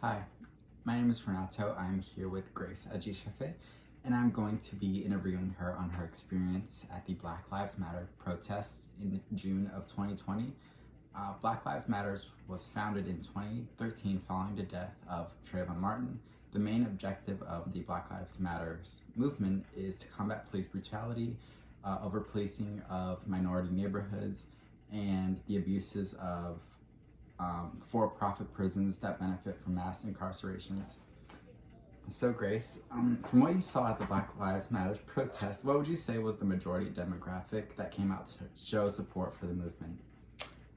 Hi, my name is Renato. I'm here with Grace Ajishefe, and I'm going to be interviewing her on her experience at the Black Lives Matter protests in June of 2020. Black Lives Matter was founded in 2013 following the death of Trayvon Martin. The main objective of the Black Lives Matter movement is to combat police brutality, over policing of minority neighborhoods, and the abuses of for-profit prisons that benefit from mass incarcerations. So Grace, from what you saw at the Black Lives Matter protest, what would you say was the majority demographic that came out to show support for the movement?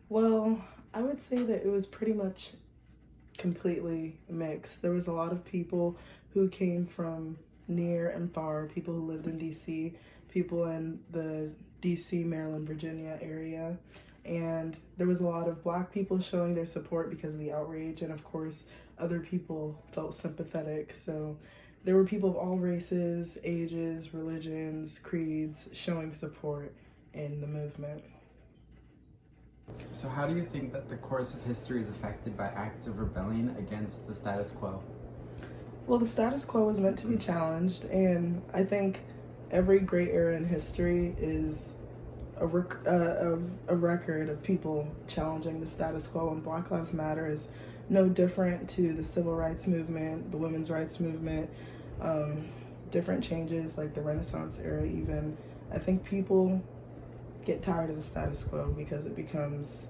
Well, I would say that it was pretty much completely mixed. There was a lot of people who came from near and far, people who lived in DC, people in the DC, Maryland, Virginia area. And there was a lot of Black people showing their support because of the outrage, and of course, other people felt sympathetic. So there were people of all races, ages, religions, creeds showing support in the movement. So how do you think that the course of history is affected by acts of rebellion against the status quo? Well, the status quo was meant to be challenged, and I think every great era in history is a record of people challenging the status quo, and Black Lives Matter is no different to the civil rights movement, the women's rights movement, different changes like the Renaissance era even. I think people get tired of the status quo because it becomes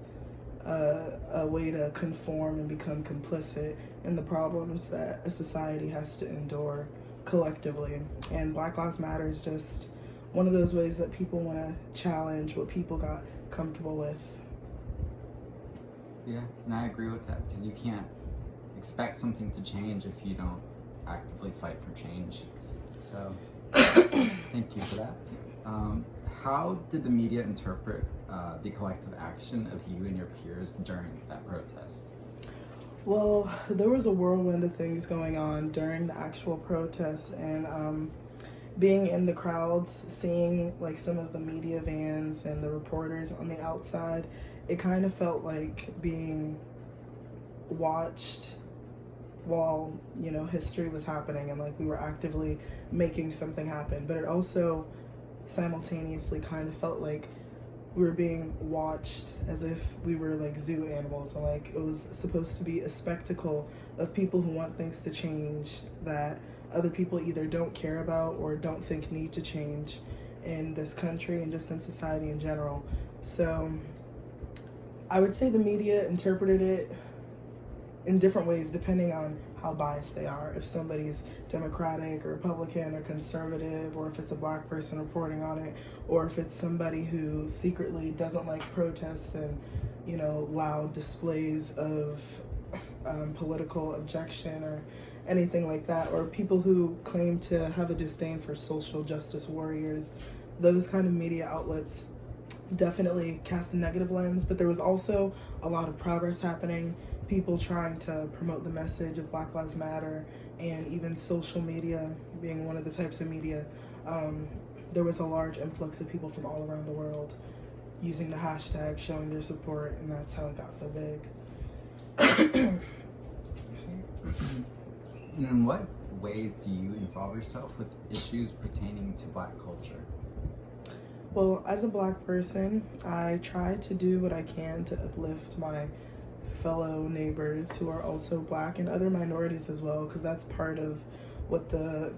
a way to conform and become complicit in the problems that a society has to endure collectively. And Black Lives Matter is just one of those ways that people want to challenge what people got comfortable with. Yeah, and I agree with that because you can't expect something to change if you don't actively fight for change. So, thank you for that. How did the media interpret the collective action of you and your peers during that protest? Well, there was a whirlwind of things going on during the actual protest, and being in the crowds, seeing like some of the media vans and the reporters on the outside, it kind of felt like being watched while, history was happening, and like we were actively making something happen. But it also simultaneously kind of felt like we were being watched as if we were like zoo animals, and like it was supposed to be a spectacle of people who want things to change that other people either don't care about or don't think need to change in this country and just in society in general. So I would say the media interpreted it in different ways depending on how biased they are. If somebody's Democratic or Republican or conservative, or if it's a Black person reporting on it, or if it's somebody who secretly doesn't like protests and, loud displays of political objection or anything like that, or people who claim to have a disdain for social justice warriors. Those kind of media outlets definitely cast a negative lens, but there was also a lot of progress happening, people trying to promote the message of Black Lives Matter, and even social media being one of the types of media. There was a large influx of people from all around the world using the hashtag, showing their support, and that's how it got so big. And in what ways do you involve yourself with issues pertaining to Black culture? Well, as a Black person, I try to do what I can to uplift my fellow neighbors who are also Black, and other minorities as well, because that's part of what the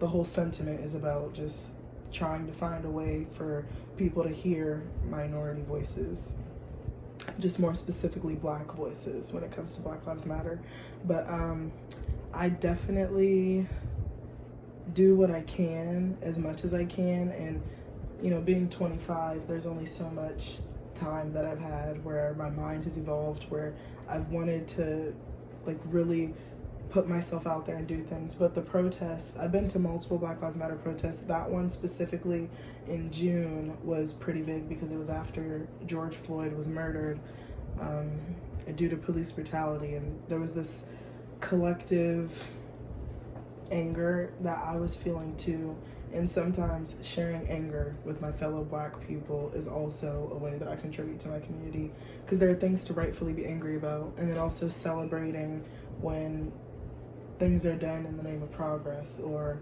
whole sentiment is about, just trying to find a way for people to hear minority voices, just more specifically Black voices when it comes to Black Lives Matter. But I definitely do what I can as much as I can, and being 25, there's only so much time that I've had where my mind has evolved, where I've wanted to like really put myself out there and do things. But the protests, I've been to multiple Black Lives Matter protests. That one specifically in June was pretty big because it was after George Floyd was murdered due to police brutality, and there was this collective anger that I was feeling too. And sometimes sharing anger with my fellow Black people is also a way that I contribute to my community, because there are things to rightfully be angry about, and then also celebrating when things are done in the name of progress, or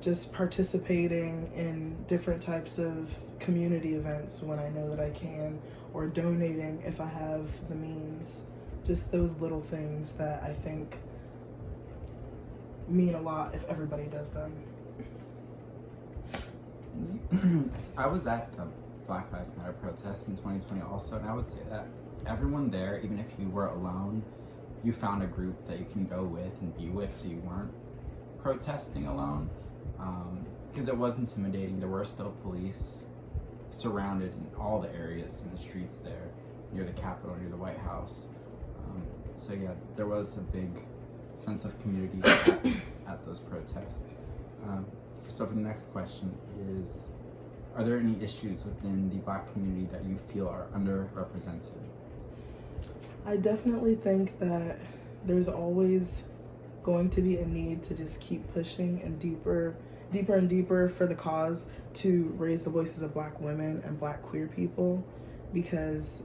just participating in different types of community events when I know that I can, or donating if I have the means. Just those little things that I think mean a lot if everybody does them. I was at the Black Lives Matter protest in 2020 also, and I would say that everyone there, even if you were alone, you found a group that you can go with and be with, so you weren't protesting alone. Because it was intimidating. There were still police surrounded in all the areas in the streets there, near the Capitol, near the White House. So yeah, there was a big sense of community at those protests. So for the next question is, are there any issues within the Black community that you feel are underrepresented? I definitely think that there's always going to be a need to just keep pushing and deeper and deeper for the cause to raise the voices of Black women and Black queer people, because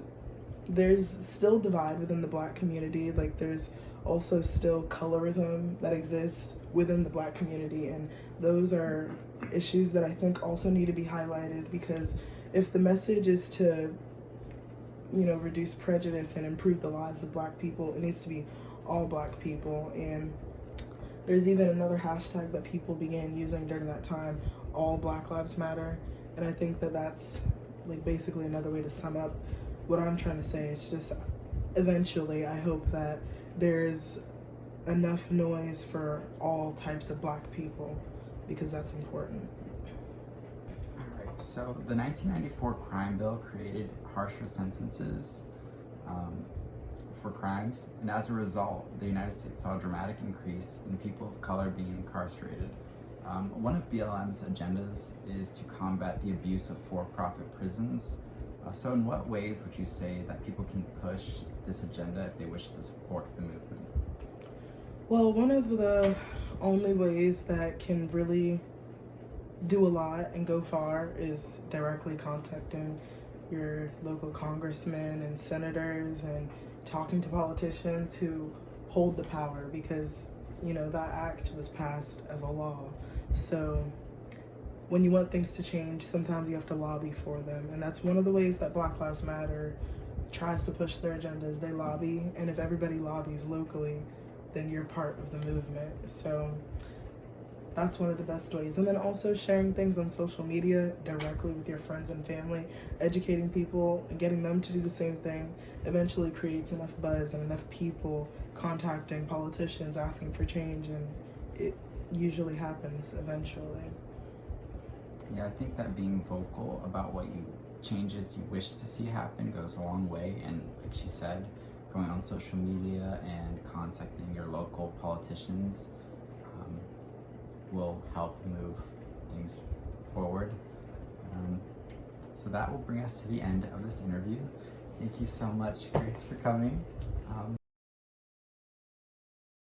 there's still divide within the Black community. Like, there's also still colorism that exists within the Black community, and those are issues that I think also need to be highlighted, because if the message is to, you know, reduce prejudice and improve the lives of Black people, it needs to be all Black people. And there's even another hashtag that people began using during that time, all Black Lives Matter. And I think that that's like basically another way to sum up what I'm trying to say. It's just, eventually I hope that there's enough noise for all types of Black people, because that's important. Alright, so the 1994 crime bill created harsher sentences for crimes, and as a result, the United States saw a dramatic increase in people of color being incarcerated. One of BLM's agendas is to combat the abuse of for-profit prisons. So in what ways would you say that people can push this agenda if they wish to support the movement? Well, one of the only ways that can really do a lot and go far is directly contacting your local congressmen and senators and talking to politicians who hold the power, because, you know, that act was passed as a law. So when you want things to change, sometimes you have to lobby for them. And that's one of the ways that Black Lives Matter tries to push their agendas. They lobby, and if everybody lobbies locally, then you're part of the movement. So that's one of the best ways. And then also sharing things on social media directly with your friends and family, educating people and getting them to do the same thing eventually creates enough buzz and enough people contacting politicians asking for change, and it usually happens eventually. Yeah, I think that being vocal about what changes you wish to see happen goes a long way, and like she said, going on social media and contacting your local politicians will help move things forward. So that will bring us to the end of this interview. Thank you so much, Grace, for coming.